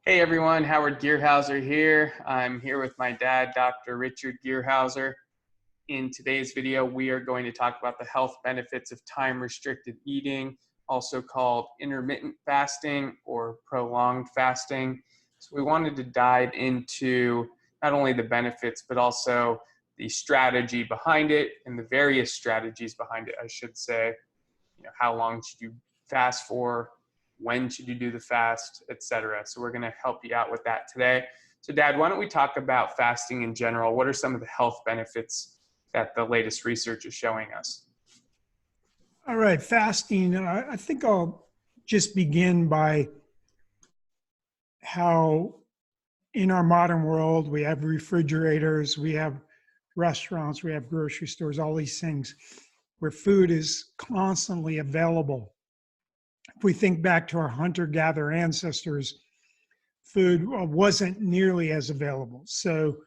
Hey everyone, Howard Gearhauser here. I'm here with my dad, Dr. Richard Gearhauser. In today's video, we are going to talk about the health benefits of time-restricted eating, also called intermittent fasting or prolonged fasting. So we wanted to dive into not only the benefits, but also the strategy behind it and the various strategies behind it, I should say. How long should you fast for? When should you do the fast, etc. So we're going to help you out with that today. So Dad, why don't we talk about fasting in general? What are some of the health benefits that the latest research is showing us? All right, fasting. I think I'll just begin by how in our modern world we have refrigerators, we have restaurants, we have grocery stores, all these things where food is constantly available. If we think back to our hunter-gatherer ancestors, food wasn't nearly as available. So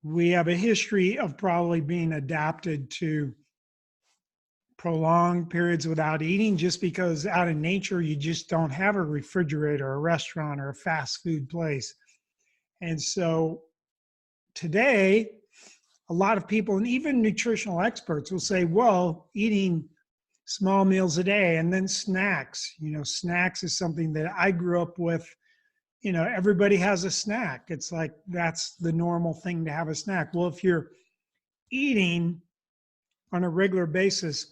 we have a history of probably being adapted to prolonged periods without eating, just because out in nature you just don't have a refrigerator, a restaurant, or a fast food place. And so today, a lot of people, and even nutritional experts, will say, well, eating small meals a day and then snacks. Snacks is something that I grew up with. Everybody has a snack. It's like that's the normal thing to have a snack. Well, if you're eating on a regular basis,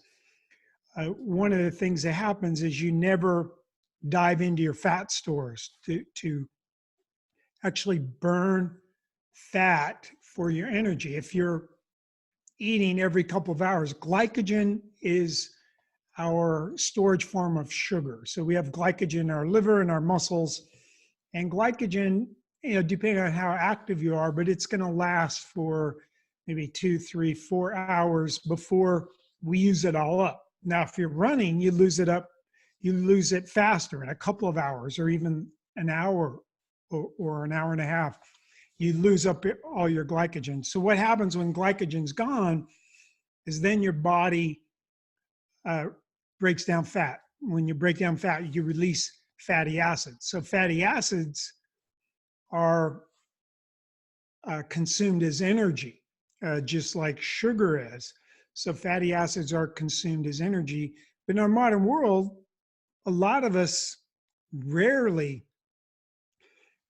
one of the things that happens is you never dive into your fat stores to actually burn fat for your energy. If you're eating every couple of hours, glycogen is our storage form of sugar. So we have glycogen in our liver and our muscles, and glycogen, depending on how active you are, but it's going to last for maybe 2, 3, 4 hours before we use it all up. Now, if you're running, you lose it faster in a couple of hours or even an hour or an hour and a half. You lose up all your glycogen. So what happens when glycogen's gone is then your body breaks down fat. When you break down fat, you release fatty acids. So fatty acids are consumed as energy, just like sugar is. So fatty acids are consumed as energy. But in our modern world, a lot of us rarely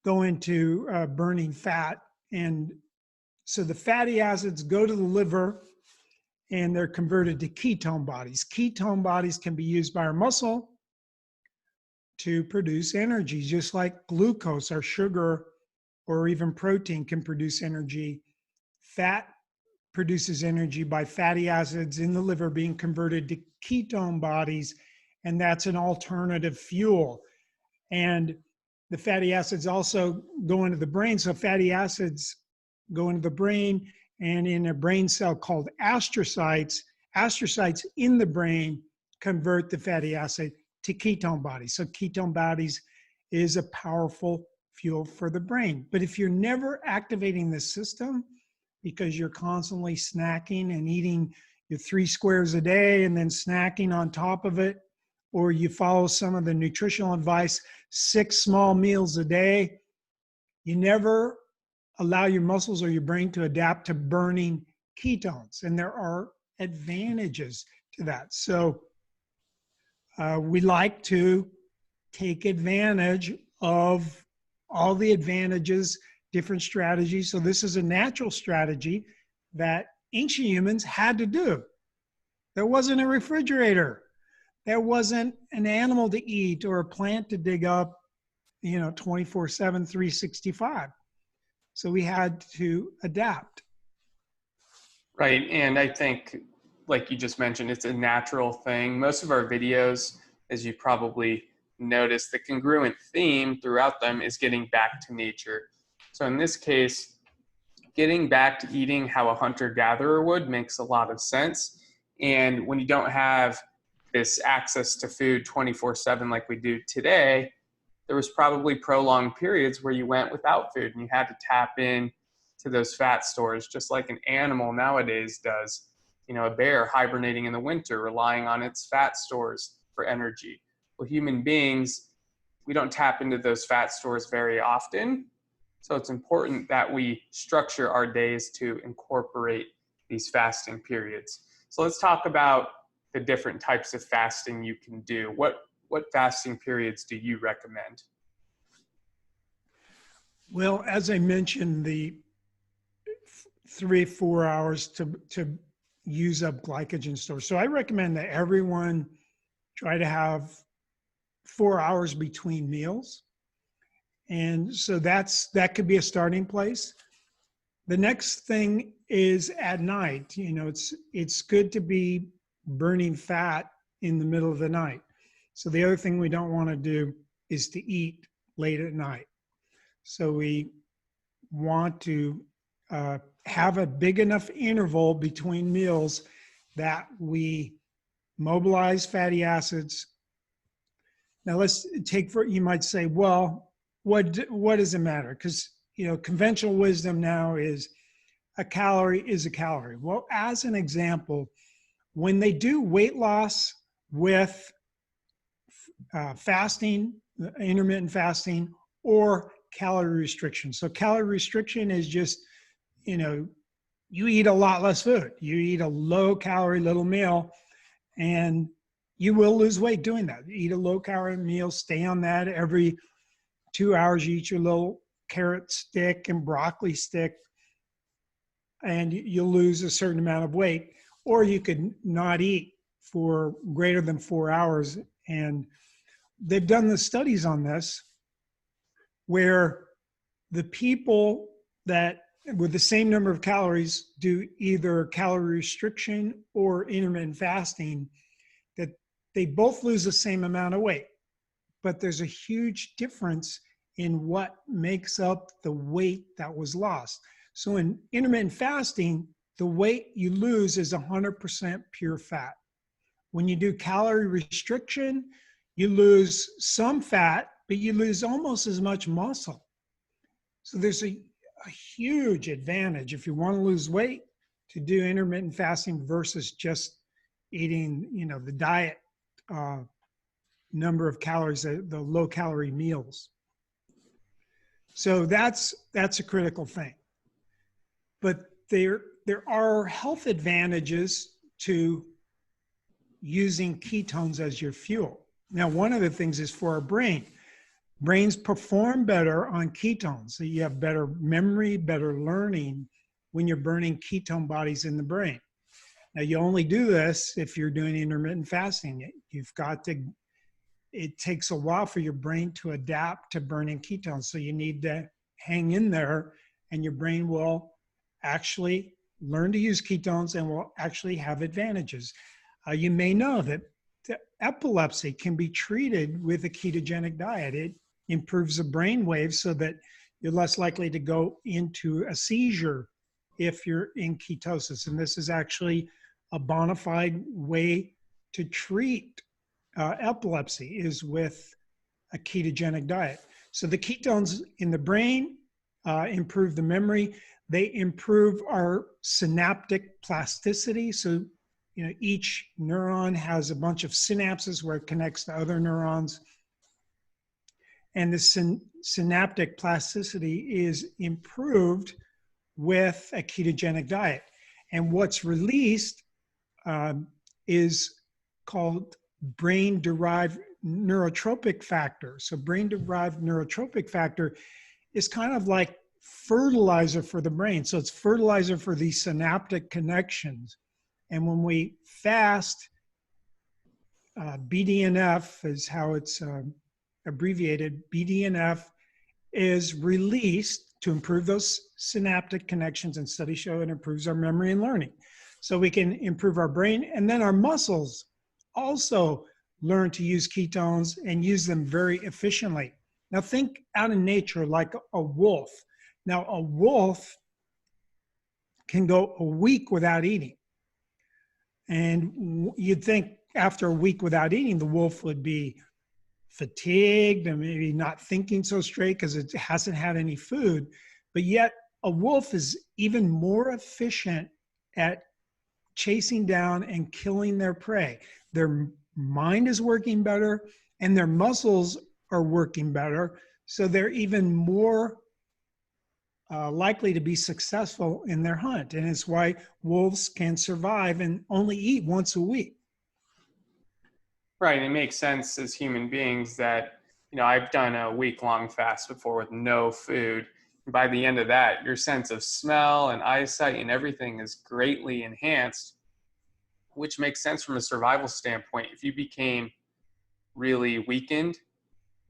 go into burning fat. And so the fatty acids go to the liver and they're converted to ketone bodies. Ketone bodies can be used by our muscle to produce energy, just like glucose or sugar or even protein can produce energy. Fat produces energy by fatty acids in the liver being converted to ketone bodies, and that's an alternative fuel. And the fatty acids also go into the brain. So fatty acids go into the brain, and in a brain cell called astrocytes in the brain convert the fatty acid to ketone bodies. So ketone bodies is a powerful fuel for the brain. But if you're never activating the system because you're constantly snacking and eating your 3 squares a day and then snacking on top of it, or you follow some of the nutritional advice, 6 small meals a day, you never allow your muscles or your brain to adapt to burning ketones. And there are advantages to that. So we like to take advantage of all the advantages, different strategies. So this is a natural strategy that ancient humans had to do. There wasn't a refrigerator. There wasn't an animal to eat or a plant to dig up, 24/7, 365. So we had to adapt. Right, and I think, like you just mentioned, it's a natural thing. Most of our videos, as you probably noticed, the congruent theme throughout them is getting back to nature. So in this case, getting back to eating how a hunter-gatherer would makes a lot of sense. And when you don't have this access to food 24/7 like we do today, there was probably prolonged periods where you went without food and you had to tap in to those fat stores, just like an animal nowadays does. A bear hibernating in the winter, relying on its fat stores for energy. Well, human beings, we don't tap into those fat stores very often. So it's important that we structure our days to incorporate these fasting periods. So let's talk about the different types of fasting you can do. What fasting periods do you recommend? Well, as I mentioned, the 3-4 hours to use up glycogen stores. So I recommend that everyone try to have 4 hours between meals. And so that could be a starting place. The next thing is at night. It's good to be burning fat in the middle of the night. So the other thing we don't want to do is to eat late at night. So we want to have a big enough interval between meals that we mobilize fatty acids. Now let's take you might say, well, what does it matter? Because conventional wisdom now is a calorie is a calorie. Well, as an example, when they do weight loss with fasting, intermittent fasting, or calorie restriction. So calorie restriction is just, you eat a lot less food. You eat a low calorie little meal and you will lose weight doing that. You eat a low calorie meal, stay on that. Every 2 hours, you eat your little carrot stick and broccoli stick and you'll lose a certain amount of weight. Or you could not eat for greater than 4 hours. And they've done the studies on this where the people that with the same number of calories do either calorie restriction or intermittent fasting, that they both lose the same amount of weight. But there's a huge difference in what makes up the weight that was lost. So in intermittent fasting, the weight you lose is 100% pure fat. When you do calorie restriction, you lose some fat, but you lose almost as much muscle. So there's a huge advantage if you want to lose weight to do intermittent fasting versus just eating, the diet number of calories, the low calorie meals. So that's a critical thing. But there are health advantages to using ketones as your fuel. Now, one of the things is for our brain. Brains perform better on ketones. So you have better memory, better learning when you're burning ketone bodies in the brain. Now, you only do this if you're doing intermittent fasting. It takes a while for your brain to adapt to burning ketones. So you need to hang in there and your brain will actually learn to use ketones and will actually have advantages. You may know that epilepsy can be treated with a ketogenic diet. It improves the brain waves so that you're less likely to go into a seizure if you're in ketosis. And this is actually a bona fide way to treat epilepsy is with a ketogenic diet. So the ketones in the brain improve the memory. They improve our synaptic plasticity. So, each neuron has a bunch of synapses where it connects to other neurons. And the synaptic plasticity is improved with a ketogenic diet. And what's released is called brain-derived neurotropic factor. So brain-derived neurotropic factor is kind of like fertilizer for the brain. So it's fertilizer for these synaptic connections. And when we fast, BDNF is how it's abbreviated. BDNF is released to improve those synaptic connections, and studies show it improves our memory and learning. So we can improve our brain, and then our muscles also learn to use ketones and use them very efficiently. Now think out in nature like a wolf. Now a wolf can go a week without eating. And you'd think after a week without eating, the wolf would be fatigued and maybe not thinking so straight because it hasn't had any food. But yet a wolf is even more efficient at chasing down and killing their prey. Their mind is working better and their muscles are working better. So they're even more likely to be successful in their hunt. And it's why wolves can survive and only eat once a week. Right. It makes sense as human beings that, I've done a week-long fast before with no food. By the end of that, your sense of smell and eyesight and everything is greatly enhanced, which makes sense from a survival standpoint. If you became really weakened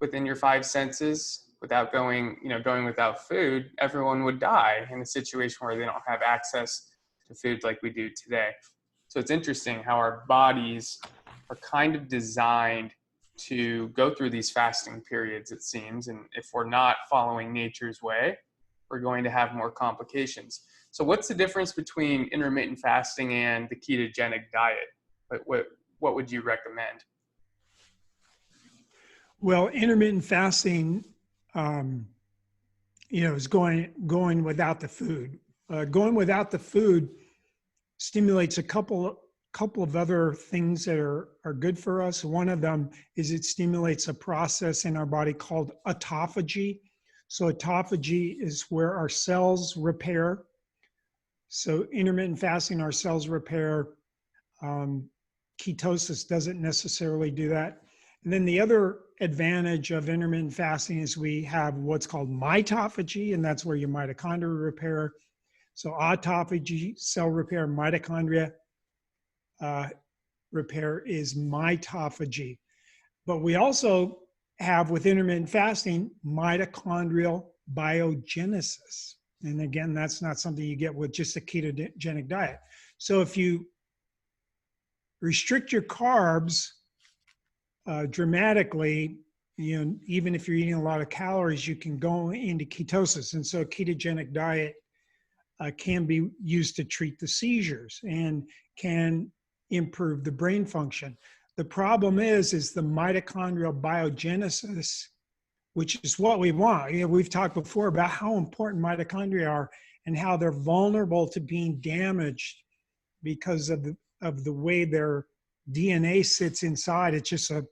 within your five senses without going without food, everyone would die in a situation where they don't have access to food like we do today. So it's interesting how our bodies are kind of designed to go through these fasting periods, it seems. And if we're not following nature's way, we're going to have more complications. So what's the difference between intermittent fasting and the ketogenic diet? What would you recommend? Well, intermittent fasting, is going without the food. Going without the food stimulates a couple of other things that are good for us. One of them is it stimulates a process in our body called autophagy. So autophagy is where our cells repair. So intermittent fasting, our cells repair. Ketosis doesn't necessarily do that. And then the other advantage of intermittent fasting is we have what's called mitophagy, and that's where your mitochondria repair. So autophagy, cell repair, mitochondria repair is mitophagy. But we also have with intermittent fasting mitochondrial biogenesis. And again, that's not something you get with just a ketogenic diet. So if you restrict your carbs dramatically, even if you're eating a lot of calories, you can go into ketosis. And so a ketogenic diet can be used to treat the seizures and can improve the brain function. The problem is the mitochondrial biogenesis, which is what we want. We've talked before about how important mitochondria are and how they're vulnerable to being damaged because of the way their DNA sits inside. It's just a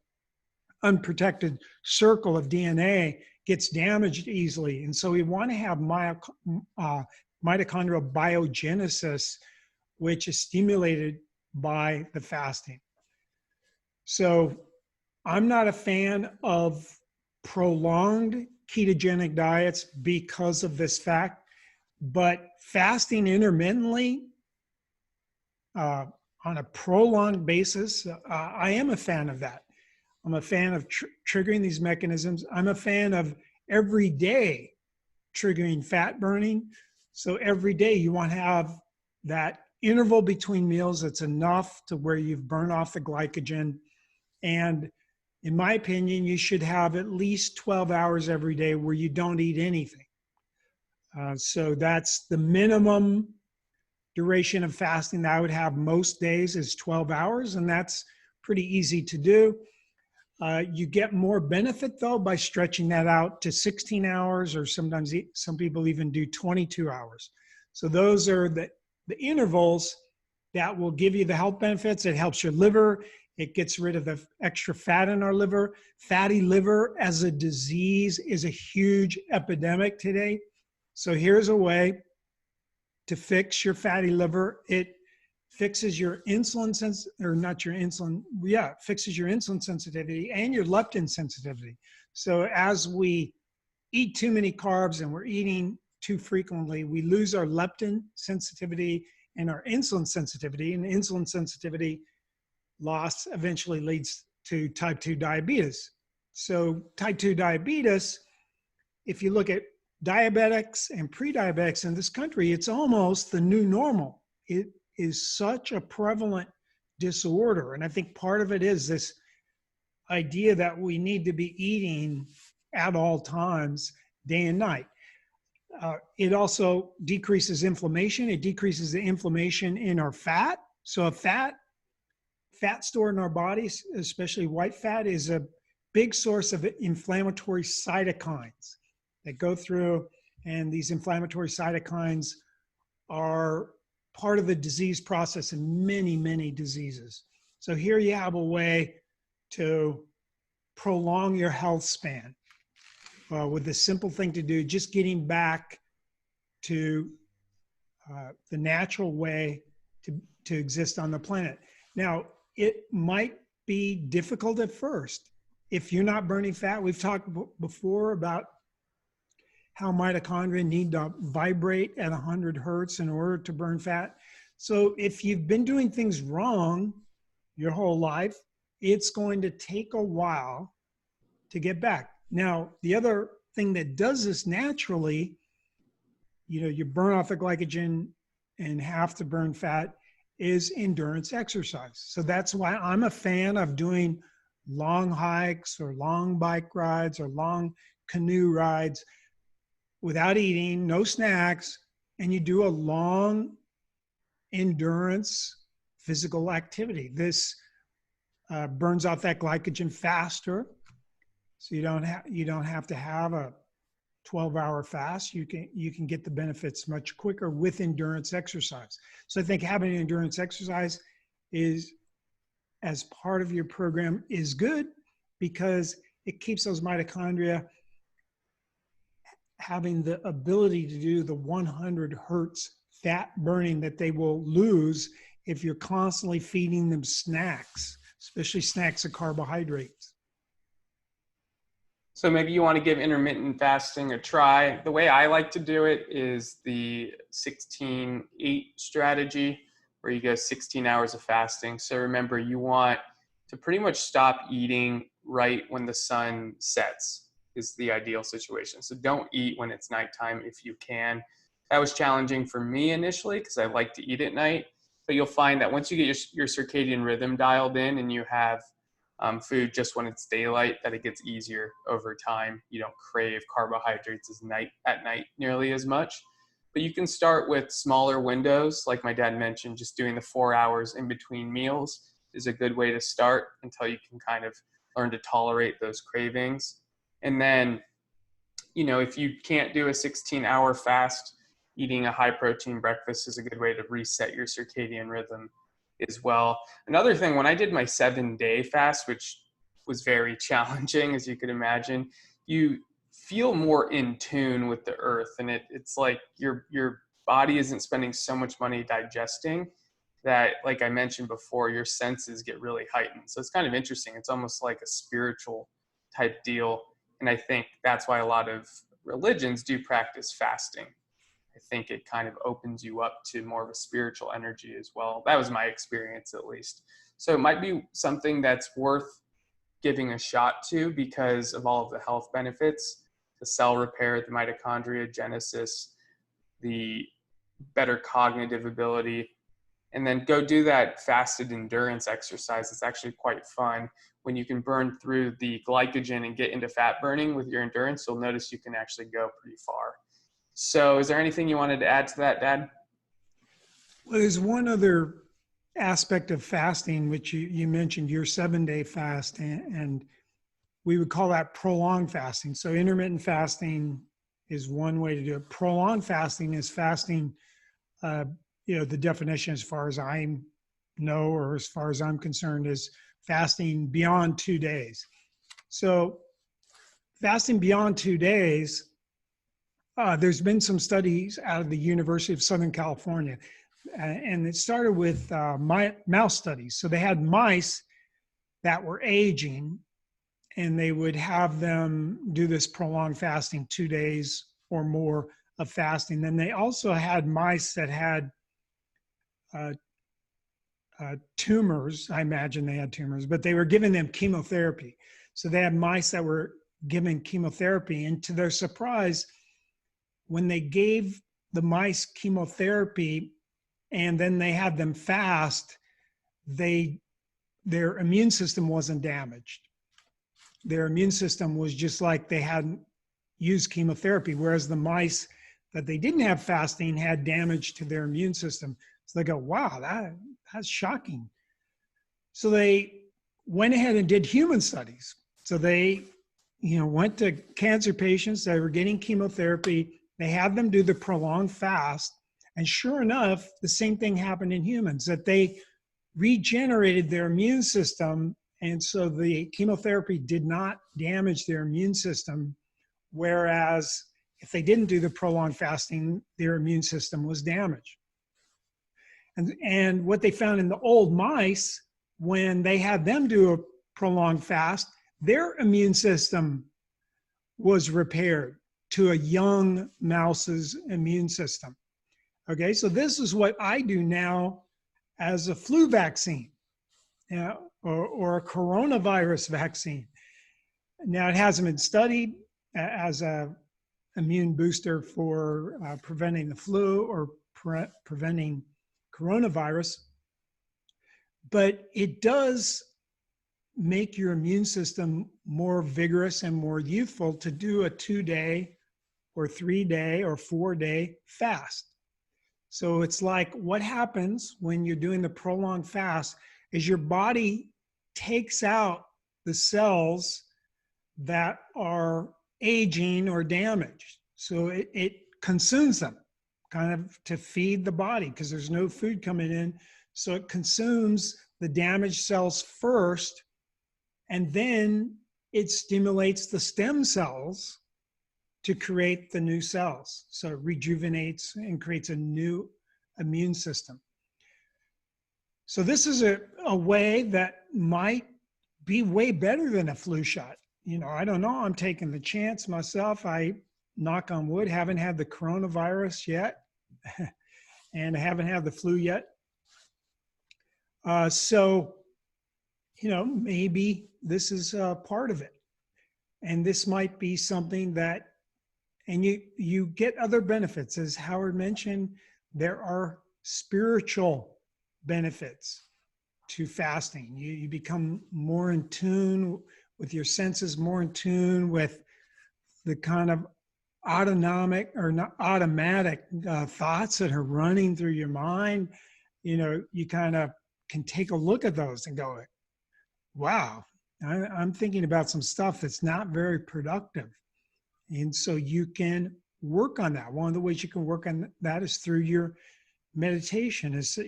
unprotected circle of DNA, gets damaged easily. And so we want to have mitochondrial biogenesis, which is stimulated by the fasting. So I'm not a fan of prolonged ketogenic diets because of this fact, but fasting intermittently on a prolonged basis, I am a fan of that. I'm a fan of triggering these mechanisms. I'm a fan of every day triggering fat burning. So every day you want to have that interval between meals that's enough to where you've burned off the glycogen. And in my opinion, you should have at least 12 hours every day where you don't eat anything. So that's the minimum duration of fasting that I would have most days is 12 hours, and that's pretty easy to do. You get more benefit though by stretching that out to 16 hours, or sometimes some people even do 22 hours. So those are the intervals that will give you the health benefits. It helps your liver. It gets rid of the extra fat in our liver. Fatty liver as a disease is a huge epidemic today. So here's a way to fix your fatty liver. It fixes your insulin fixes your insulin sensitivity and your leptin sensitivity. So as we eat too many carbs and we're eating too frequently, we lose our leptin sensitivity and our insulin sensitivity, and insulin sensitivity loss eventually leads to type 2 diabetes. So type 2 diabetes, if you look at diabetics and pre-diabetics in this country, it's almost the new normal. It is such a prevalent disorder. And I think part of it is this idea that we need to be eating at all times, day and night. It also decreases inflammation. It decreases the inflammation in our fat. So a fat store in our bodies, especially white fat, is a big source of inflammatory cytokines that go through, and these inflammatory cytokines are part of the disease process in many, many diseases. So here you have a way to prolong your health span with a simple thing to do, just getting back to the natural way to exist on the planet. Now, it might be difficult at first. If you're not burning fat, we've talked before about how mitochondria need to vibrate at 100 hertz in order to burn fat. So if you've been doing things wrong your whole life, it's going to take a while to get back. Now, the other thing that does this naturally, you burn off the glycogen and have to burn fat, is endurance exercise. So that's why I'm a fan of doing long hikes or long bike rides or long canoe rides without eating, no snacks, and you do a long endurance physical activity. This burns off that glycogen faster, so you don't have to have a 12-hour fast. You can get the benefits much quicker with endurance exercise. So I think having endurance exercise is, as part of your program, is good because it keeps those mitochondria having the ability to do the 100 hertz fat burning that they will lose if you're constantly feeding them snacks, especially snacks of carbohydrates. So maybe you want to give intermittent fasting a try. The way I like to do it is the 16-8 strategy, where you go 16 hours of fasting. So remember, you want to pretty much stop eating right when the sun sets is the ideal situation. So don't eat when it's nighttime if you can. That was challenging for me initially because I like to eat at night, but you'll find that once you get your circadian rhythm dialed in and you have food just when it's daylight, that it gets easier over time. You don't crave carbohydrates at night nearly as much. But you can start with smaller windows, like my dad mentioned. Just doing the 4 hours in between meals is a good way to start until you can kind of learn to tolerate those cravings. And then, if you can't do a 16-hour fast, eating a high protein breakfast is a good way to reset your circadian rhythm as well. Another thing, when I did my 7-day fast, which was very challenging, as you could imagine, you feel more in tune with the earth. And it's like your body isn't spending so much money digesting that, like I mentioned before, your senses get really heightened. So it's kind of interesting. It's almost like a spiritual type deal. And I think that's why a lot of religions do practice fasting. I think it kind of opens you up to more of a spiritual energy as well. That was my experience, at least. So it might be something that's worth giving a shot to because of all of the health benefits, the cell repair, the mitochondria genesis, the better cognitive ability. And then go do that fasted endurance exercise. It's actually quite fun. When you can burn through the glycogen and get into fat burning with your endurance, you'll notice you can actually go pretty far. So is there anything you wanted to add to that, Dad? Well, there's one other aspect of fasting, which you mentioned, your 7-day fast, and we would call that prolonged fasting. So intermittent fasting is one way to do it. Prolonged fasting is fasting, the definition as far as I know, or as far as I'm concerned, is fasting beyond 2 days. So fasting beyond 2 days, there's been some studies out of the University of Southern California, and it started with mouse studies. So they had mice that were aging, and they would have them do this prolonged fasting, 2 days or more of fasting. Then they also had mice that had tumors. I imagine they had tumors, but they were giving them chemotherapy. So they had mice that were given chemotherapy, and to their surprise, when they gave the mice chemotherapy and then they had them fast, their immune system wasn't damaged. Their immune system was just like they hadn't used chemotherapy, whereas the mice that they didn't have fasting had damage to their immune system. So they go, wow, that's shocking. So they went ahead and did human studies. So they, went to cancer patients that were getting chemotherapy. They had them do the prolonged fast. And sure enough, the same thing happened in humans, that they regenerated their immune system And so the chemotherapy did not damage their immune system, whereas if they didn't do the prolonged fasting, their immune system was damaged. And what they found in the old mice, when they had them do a prolonged fast, their immune system was repaired to a young mouse's immune system. Okay, so this is what I do now as a flu vaccine, or a coronavirus vaccine. Now, it hasn't been studied as a immune booster for preventing the flu or preventing coronavirus, but it does make your immune system more vigorous and more youthful to do a 2-day or 3-day or 4-day fast. So it's like, what happens when you're doing the prolonged fast is your body takes out the cells that are aging or damaged. So it consumes them kind of to feed the body because there's no food coming in. So it consumes the damaged cells first, and then it stimulates the stem cells to create the new cells. So it rejuvenates and creates a new immune system. So this is a way that might be way better than a flu shot. I don't know. I'm taking the chance myself. I, knock on wood, haven't had the coronavirus yet, and I haven't had the flu yet. So, maybe this is part of it. And this might be something that, and you get other benefits. As Howard mentioned, there are spiritual benefits to fasting. You become more in tune with your senses, more in tune with the kind of autonomic or not automatic thoughts that are running through your mind. You kind of can take a look at those and go, wow, I'm thinking about some stuff that's not very productive. And so you can work on that. One of the ways you can work on that is through your meditation, is,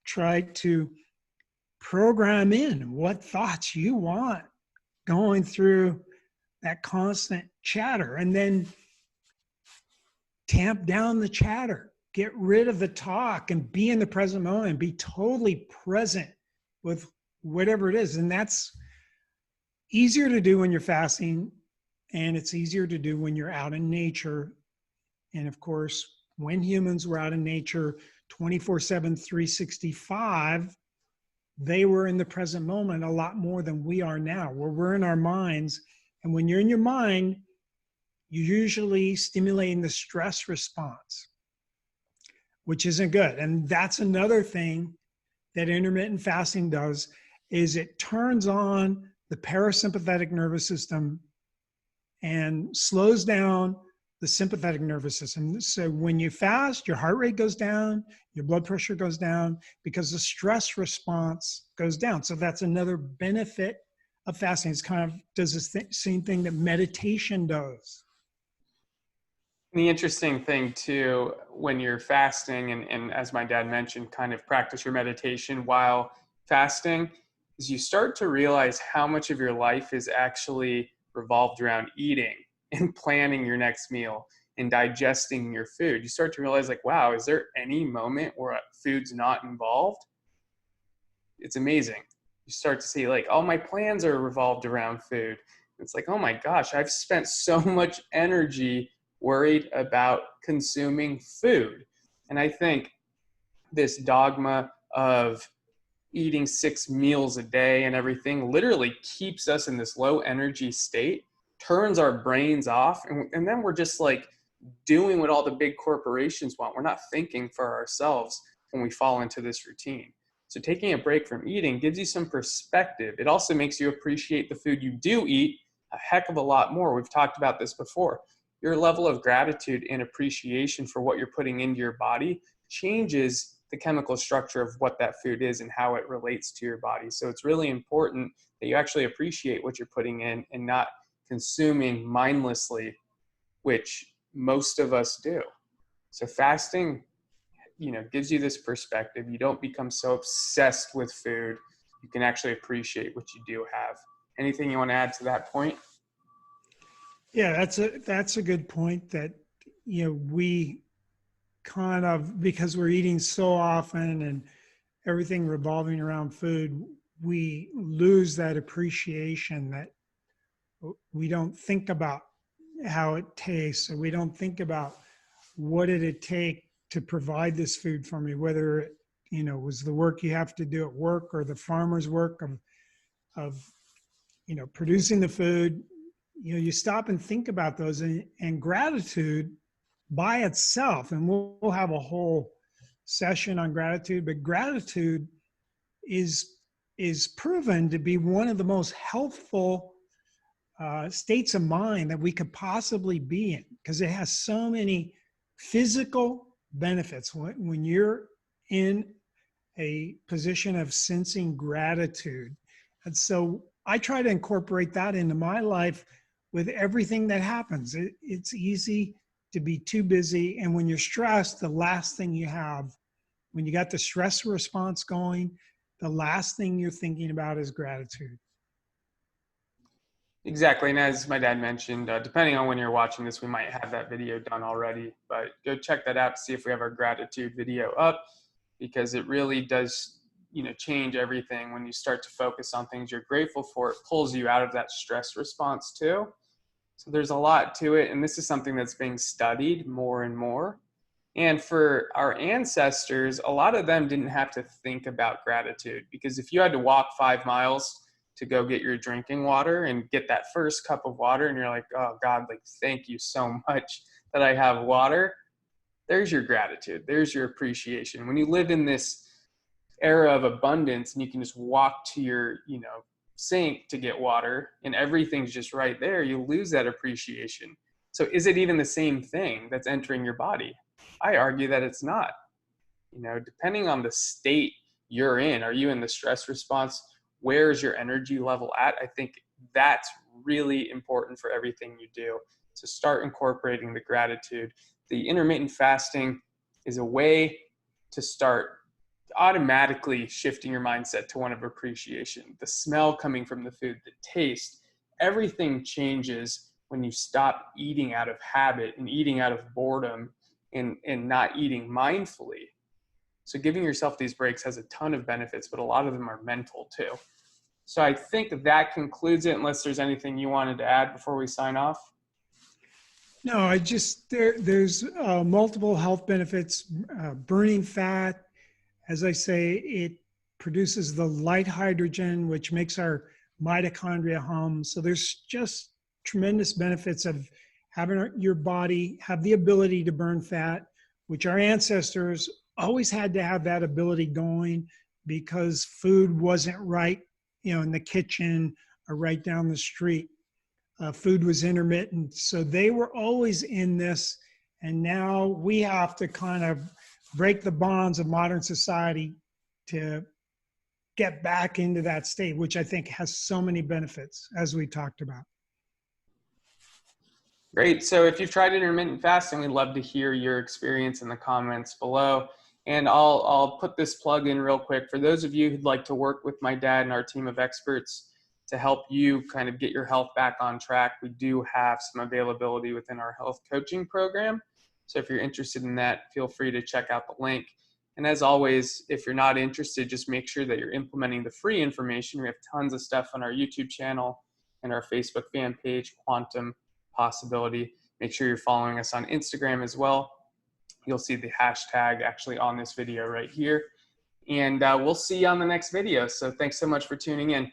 try to program in what thoughts you want going through that constant chatter, and then tamp down the chatter, get rid of the talk, and be in the present moment, be totally present with whatever it is. And that's easier to do when you're fasting, and it's easier to do when you're out in nature. And of course, when humans were out in nature 24/7, 365, they were in the present moment a lot more than we are now, where we're in our minds. And when you're in your mind, you're usually stimulating the stress response, which isn't good. And that's another thing that intermittent fasting does, is it turns on the parasympathetic nervous system and slows down the sympathetic nervous system. So when you fast, your heart rate goes down, your blood pressure goes down, because the stress response goes down. So that's another benefit of fasting. It's kind of does the same thing that meditation does. The interesting thing too, when you're fasting, and as my dad mentioned, kind of practice your meditation while fasting, is you start to realize how much of your life is actually revolved around eating and planning your next meal and digesting your food. You start to realize, like, wow, is there any moment where food's not involved? It's amazing. You start to see, like, all my plans are revolved around food. It's like, oh my gosh, I've spent so much energy worried about consuming food. And I think this dogma of eating 6 meals a day and everything literally keeps us in this low energy state, turns our brains off, and then we're just like doing what all the big corporations want. We're not thinking for ourselves when we fall into this routine. So taking a break from eating gives you some perspective. It also makes you appreciate the food you do eat a heck of a lot more. We've talked about this before. Your level of gratitude and appreciation for what you're putting into your body changes the chemical structure of what that food is and how it relates to your body. So it's really important that you actually appreciate what you're putting in and not consuming mindlessly, which most of us do. So fasting, gives you this perspective. You don't become so obsessed with food you can actually appreciate what you do have. Anything you want to add to that point? Yeah, that's a good point that, we kind of, because we're eating so often and everything revolving around food, we lose that appreciation that we don't think about how it tastes, or we don't think about what did it take to provide this food for me, whether it, was the work you have to do at work or the farmer's work of producing the food. You stop and think about those, and gratitude by itself, and we'll have a whole session on gratitude, but gratitude is is proven to be one of the most healthful states of mind that we could possibly be in, because it has so many physical benefits. When you're in a position of sensing gratitude, and so I try to incorporate that into my life with everything that happens. It's easy to be too busy, and when you're stressed, the last thing you have, when you got the stress response going, the last thing you're thinking about is gratitude. Exactly. And as my dad mentioned, depending on when you're watching this, we might have that video done already, but go check that out, see if we have our gratitude video up, because it really does, change everything. When you start to focus on things you're grateful for, it pulls you out of that stress response too. So there's a lot to it. And this is something that's being studied more and more. And for our ancestors, a lot of them didn't have to think about gratitude, because if you had to walk 5 miles to go get your drinking water and get that first cup of water, and you're like, oh God, like, thank you so much that I have water. There's your gratitude. There's your appreciation. When you live in this era of abundance and you can just walk to your, sink to get water and everything's just right there, you lose that appreciation. So is it even the same thing that's entering your body? I argue that it's not. Depending on the state you're in, are you in the stress response? Where's your energy level at? I think that's really important for everything you do. So start incorporating the gratitude. The intermittent fasting is a way to start automatically shifting your mindset to one of appreciation. The smell coming from the food, the taste, everything changes when you stop eating out of habit and eating out of boredom and not eating mindfully. So giving yourself these breaks has a ton of benefits, but a lot of them are mental too. So I think that concludes it, unless there's anything you wanted to add before we sign off. No, there's multiple health benefits. Burning fat, as I say, it produces the light hydrogen, which makes our mitochondria hum. So there's just tremendous benefits of having your body have the ability to burn fat, which our ancestors always had to have that ability going, because food wasn't right, in the kitchen or right down the street. Food was intermittent. So they were always in this. And now we have to kind of break the bonds of modern society to get back into that state, which I think has so many benefits, as we talked about. Great. So if you've tried intermittent fasting, we'd love to hear your experience in the comments below. And I'll put this plug in real quick. For those of you who'd like to work with my dad and our team of experts to help you kind of get your health back on track, we do have some availability within our health coaching program. So if you're interested in that, feel free to check out the link. And as always, if you're not interested, just make sure that you're implementing the free information. We have tons of stuff on our YouTube channel and our Facebook fan page, Quantum Possibility. Make sure you're following us on Instagram as well. You'll see the hashtag actually on this video right here. And we'll see you on the next video. So thanks so much for tuning in.